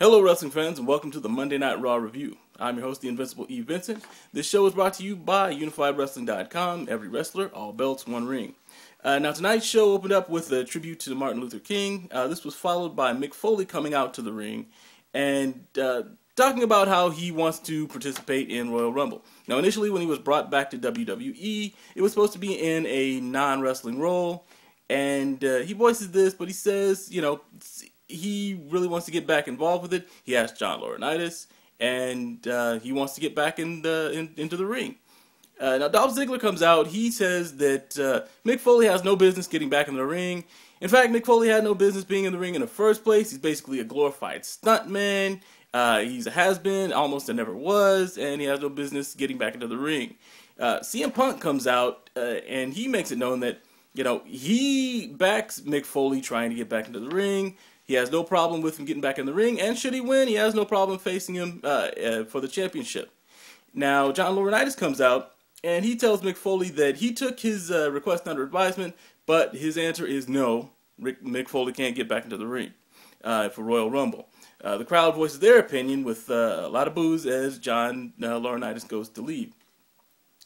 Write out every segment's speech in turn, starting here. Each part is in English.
Hello wrestling fans and welcome to the Monday Night Raw Review. I'm your host, the Invincible E. Vincent. This show is brought to you by UnifiedWrestling.com, every wrestler, all belts, one ring. Now tonight's show opened up with a tribute to Martin Luther King. This was followed by Mick Foley coming out to the ring and talking about how he wants to participate in Royal Rumble. Now initially when he was brought back to WWE, it was supposed to be in a non-wrestling role, and he voices this, but he says, he really wants to get back involved with it. He asked John Laurinaitis, and he wants to get back into the ring. Now, Dolph Ziggler comes out. He says that Mick Foley has no business getting back in the ring. In fact, Mick Foley had no business being in the ring in the first place. He's basically a glorified stuntman. He's a has-been, almost a never was, and he has no business getting back into the ring. CM Punk comes out, and he makes it known that, he backs Mick Foley trying to get back into the ring. He has no problem with him getting back in the ring, and should he win, he has no problem facing him for the championship. Now, John Laurinaitis comes out, and he tells Mick Foley that he took his request under advisement, but his answer is no. Mick Foley can't get back into the ring for Royal Rumble. The crowd voices their opinion with a lot of boos as John Laurinaitis goes to leave.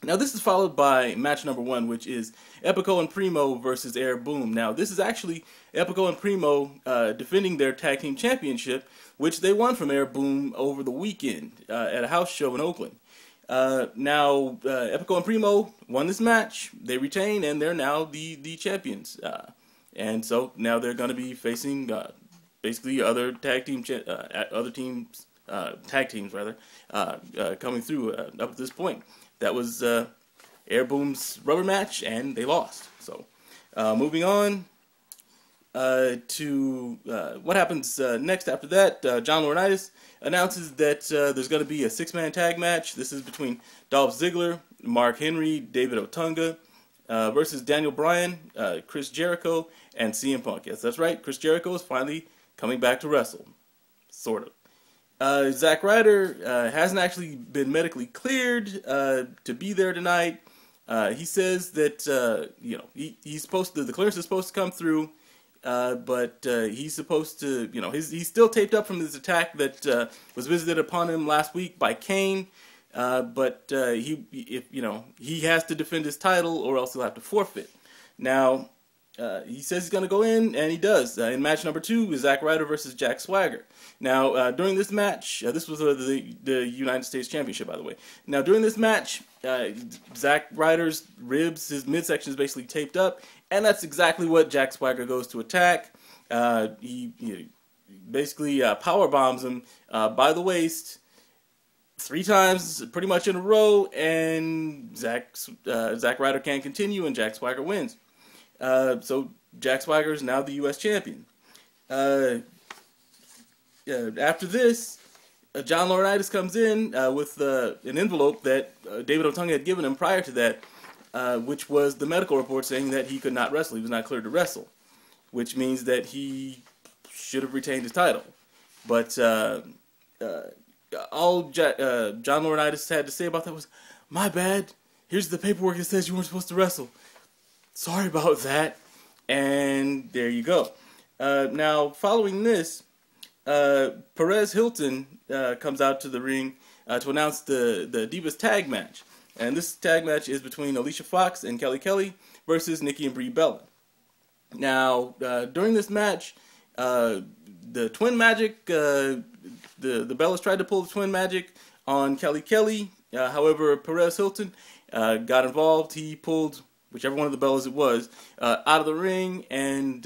Now, this is followed by match number 1, which is Epico and Primo versus Air Boom. Now, this is actually Epico and Primo defending their tag team championship, which they won from Air Boom over the weekend at a house show in Oakland. Now, Epico and Primo won this match. They retain, and they're now the champions. And so now they're going to be facing basically other tag teams coming through up at this point. That was Air Boom's rubber match, and they lost. So, moving on to what happens next after that, John Laurinaitis announces that there's going to be a 6-man tag match. This is between Dolph Ziggler, Mark Henry, David Otunga versus Daniel Bryan, Chris Jericho, and CM Punk. Yes, that's right. Chris Jericho is finally coming back to wrestle. Sort of. Zack Ryder hasn't actually been medically cleared to be there tonight. He says that he's supposed to. The clearance is supposed to come through, but he's supposed to. He's still taped up from his attack that was visited upon him last week by Kane. But he has to defend his title, or else he'll have to forfeit. Now. He says he's going to go in, and he does. In match number 2 is Zack Ryder versus Jack Swagger. Now, during this match, this was the United States Championship, by the way. Now, during this match, Zack Ryder's ribs, his midsection is basically taped up, and that's exactly what Jack Swagger goes to attack. He basically power bombs him by the waist 3 times, pretty much in a row, and Zack Ryder can't continue, and Jack Swagger wins. So Jack Swagger is now the U.S. champion. After this, John Laurinaitis comes in with an envelope that David Otunga had given him prior to that, which was the medical report saying that he could not wrestle. He was not cleared to wrestle, which means that he should have retained his title. But all John Laurinaitis had to say about that was, "My bad. Here's the paperwork that says you weren't supposed to wrestle. Sorry about that." And there you go. Now, following this, Perez Hilton comes out to the ring to announce the Divas tag match. And this tag match is between Alicia Fox and Kelly Kelly versus Nikki and Brie Bella. Now, during this match, the Twin Magic, the Bellas tried to pull the Twin Magic on Kelly Kelly. However, Perez Hilton got involved. He pulled whichever one of the Bellas it was, out of the ring, and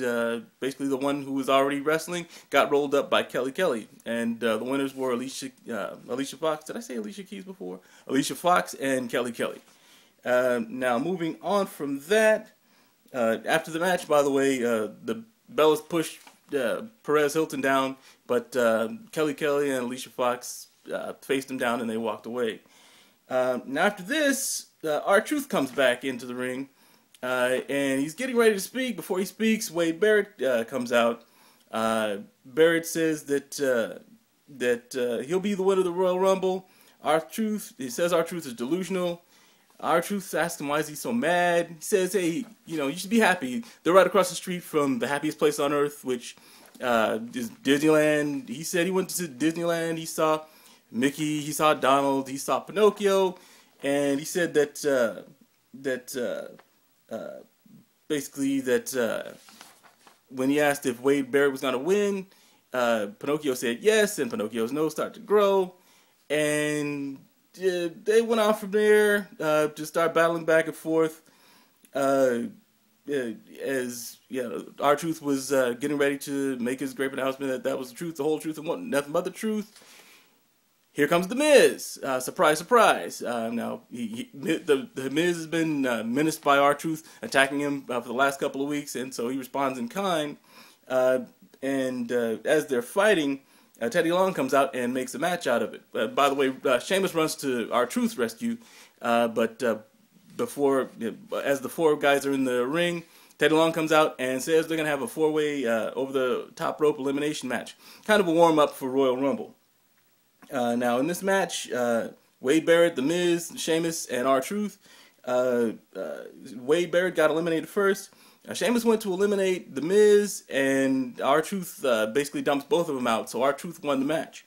basically the one who was already wrestling got rolled up by Kelly Kelly. And the winners were Alicia Fox. Did I say Alicia Keys before? Alicia Fox and Kelly Kelly. Now, moving on from that, after the match, by the way, the Bellas pushed Perez Hilton down, but Kelly Kelly and Alicia Fox faced him down and they walked away. Now, after this, R-Truth comes back into the ring. And he's getting ready to speak. Before he speaks, Wade Barrett comes out. Barrett says that he'll be the winner of the Royal Rumble. He says R-Truth is delusional. R-Truth asks him why is he so mad. He says, hey, you should be happy. They're right across the street from the happiest place on earth, which Disneyland. He said he went to Disneyland. He saw Mickey. He saw Donald. He saw Pinocchio, and he said that basically that when he asked if Wade Barrett was going to win, Pinocchio said yes, and Pinocchio's nose started to grow, and they went on from there to start battling back and forth. As R-Truth was getting ready to make his great announcement that was the truth, the whole truth, and nothing but the truth. Here comes The Miz. Surprise, surprise. Now, the Miz has been menaced by R-Truth, attacking him for the last couple of weeks, and so he responds in kind. And as they're fighting, Teddy Long comes out and makes a match out of it. By the way, Sheamus runs to R-Truth's rescue, but before, as the four guys are in the ring, Teddy Long comes out and says they're going to have a four-way over-the-top rope elimination match. Kind of a warm-up for Royal Rumble. Now, in this match, Wade Barrett, The Miz, Sheamus, and R-Truth. Wade Barrett got eliminated first. Sheamus went to eliminate The Miz, and R-Truth basically dumps both of them out, so R-Truth won the match.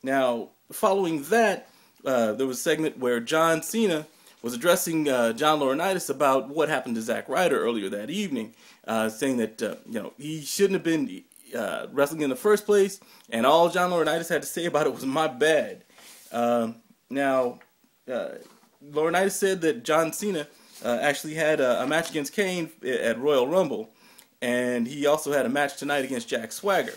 Now, following that, there was a segment where John Cena was addressing John Laurinaitis about what happened to Zack Ryder earlier that evening, saying that he shouldn't have been wrestling in the first place, and all John Laurinaitis had to say about it was "my bad." Now, Laurinaitis said that John Cena actually had a match against Kane at Royal Rumble, and he also had a match tonight against Jack Swagger.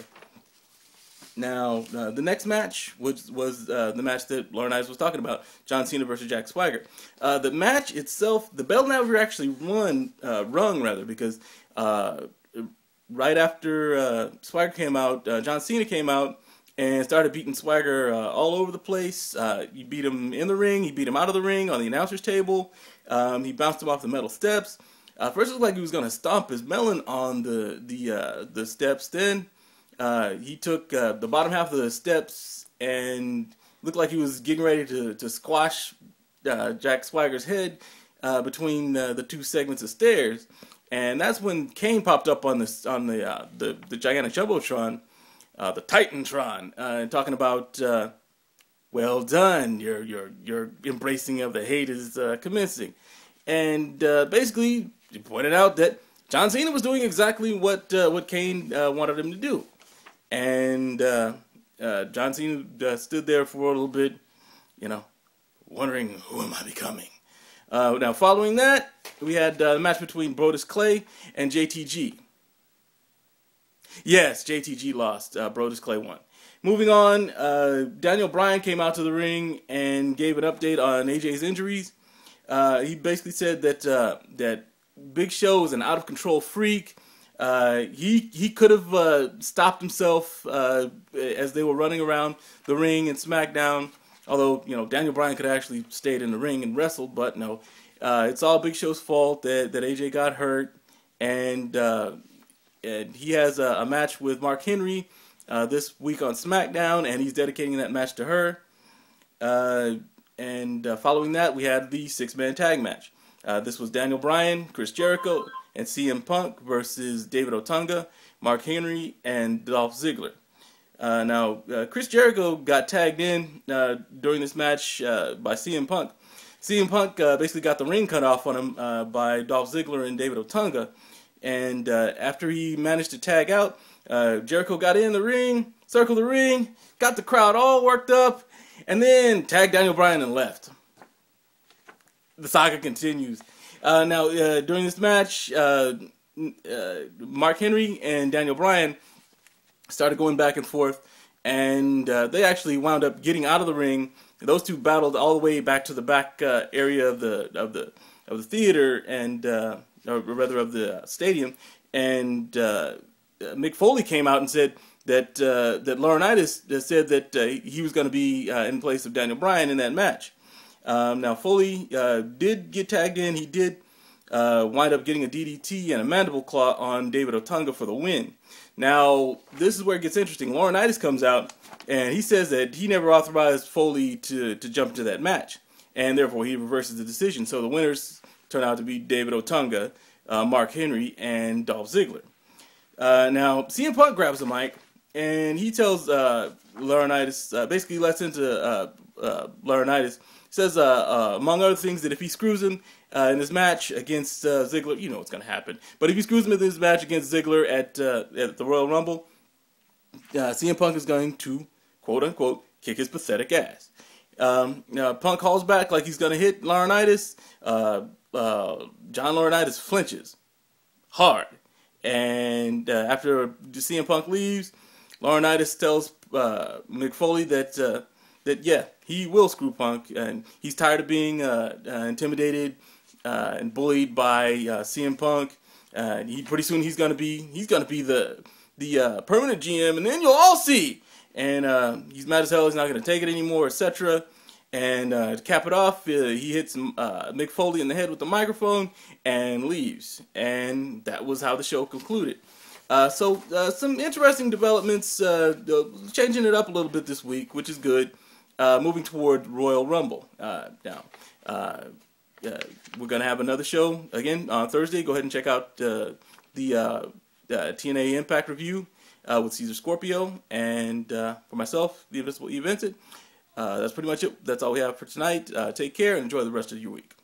Now, the next match was the match that Laurinaitis was talking about, John Cena versus Jack Swagger. The match itself, the bell never actually rung, because right after Swagger came out, John Cena came out and started beating Swagger all over the place. He beat him in the ring, he beat him out of the ring, on the announcer's table. He bounced him off the metal steps. First it looked like he was going to stomp his melon on the steps. Then he took the bottom half of the steps and looked like he was getting ready to squash Jack Swagger's head between the two segments of stairs. And that's when Kane popped up on the gigantic jumbotron, the Titantron, talking about well done, your embracing of the hate is commencing, and basically he pointed out that John Cena was doing exactly what Kane wanted him to do, and John Cena stood there for a little bit, wondering who am I becoming. Now, following that, we had the match between Brodus Clay and JTG. Yes, JTG lost. Brodus Clay won. Moving on, Daniel Bryan came out to the ring and gave an update on AJ's injuries. He basically said that Big Show is an out-of-control freak. He could have stopped himself as they were running around the ring in SmackDown. Although, Daniel Bryan could have actually stayed in the ring and wrestled, but no. It's all Big Show's fault that AJ got hurt. And he has a match with Mark Henry this week on SmackDown, and he's dedicating that match to her. And following that, we had the six-man tag match. This was Daniel Bryan, Chris Jericho, and CM Punk versus David Otunga, Mark Henry, and Dolph Ziggler. Now, Chris Jericho got tagged in during this match by CM Punk. CM Punk basically got the ring cut off on him by Dolph Ziggler and David Otunga. And after he managed to tag out, Jericho got in the ring, circled the ring, got the crowd all worked up, and then tagged Daniel Bryan and left. The saga continues. Now, during this match, Mark Henry and Daniel Bryan started going back and forth, and they actually wound up getting out of the ring. Those two battled all the way back to the back area of the theater, and or rather of the stadium. And Mick Foley came out and said that Laurinaitis said that he was going to be in place of Daniel Bryan in that match. Now Foley did get tagged in. He did wind up getting a DDT and a mandible claw on David Otunga for the win. Now, this is where it gets interesting. Laurinaitis comes out, and he says that he never authorized Foley to jump into that match, and therefore he reverses the decision. So the winners turn out to be David Otunga, Mark Henry, and Dolph Ziggler. Now, CM Punk grabs the mic, and he tells Laurinaitis, basically lets into Laurinaitis, says, among other things, that if he screws him in his match against Ziggler, you know what's going to happen. But if he screws him in his match against Ziggler at the Royal Rumble, CM Punk is going to, quote-unquote, kick his pathetic ass. Punk calls back like he's going to hit Laurinaitis. John Laurinaitis flinches hard. And after CM Punk leaves, Laurinaitis tells Mick Foley that yeah, he will screw Punk, and he's tired of being intimidated and bullied by CM Punk. Pretty soon he's gonna be the permanent GM, and then you'll all see. And he's mad as hell. He's not gonna take it anymore, etc. And to cap it off, he hits Mick Foley in the head with the microphone and leaves. And that was how the show concluded. So some interesting developments, changing it up a little bit this week, which is good. Moving toward Royal Rumble. Now, we're going to have another show again on Thursday. Go ahead and check out the TNA Impact review with Caesar Scorpio. And for myself, the Invincible E. Vincent. That's pretty much it. That's all we have for tonight. Take care and enjoy the rest of your week.